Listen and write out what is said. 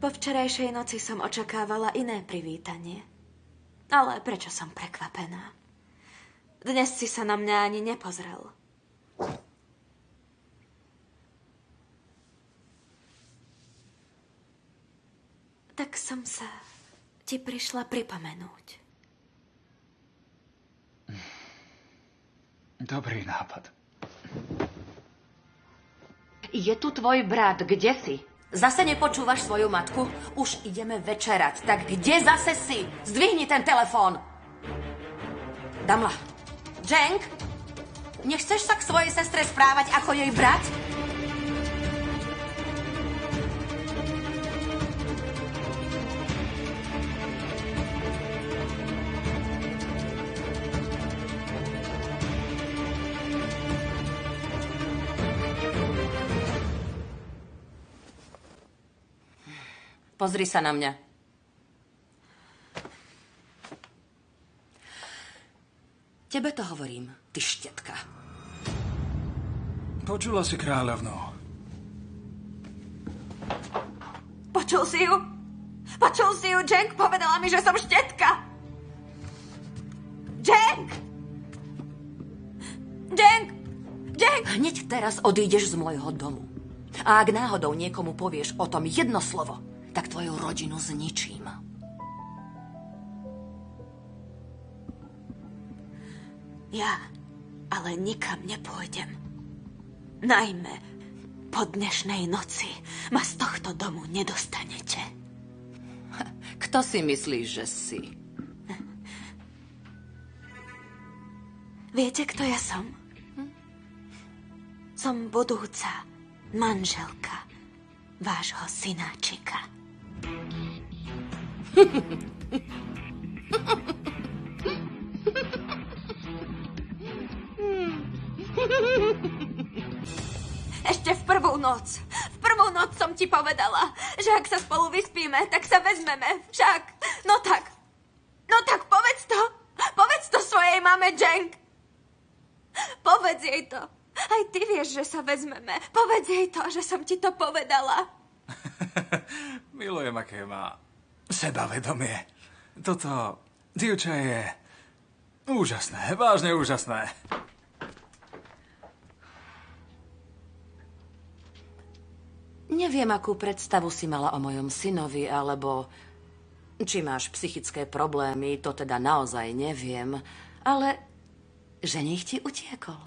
Po včerajšej noci som očakávala iné privítanie. Ale prečo som prekvapená? Dnes si sa na mňa ani nepozrel. Tak som sa ti prišla pripomenúť. Dobrý nápad. Je tu tvoj brat, kde si? Zase nepočúvaš svoju matku? Už ideme večerať, tak kde zase si? Zdvihni ten telefón. Damla. Cenk? Nechceš sa k svojej sestre správať ako jej brat? Pozri sa na mňa. Tebe to hovorím, ty štetka. Počula si kráľovnú. Počul si ju? Počul si ju? Cenk povedala mi, že som štetka. Cenk! Cenk! Cenk! Hneď teraz odídeš z môjho domu. A ak náhodou niekomu povieš o tom jedno slovo, tak tvoju rodinu zničím. Ja ale nikam nepôjdem. Najmä po dnešnej noci ma z tohto domu nedostanete. Kto si myslíš, že si? Viete, kto ja som? Som budúca manželka vášho synáčika. Ešte v prvú noc som ti povedala, že ak sa spolu vyspíme, tak sa vezmeme. Však, no tak povedz to svojej mame, Cenk. Povedz jej to. Aj ty vieš, že sa vezmeme. Povedz jej to, že som ti to povedala. Milujem, aké má sebavedomie. Toto dievča je úžasné, vážne úžasné. Neviem, akú predstavu si mala o mojom synovi, alebo či máš psychické problémy, to teda naozaj neviem, ale ženích ti utiekol.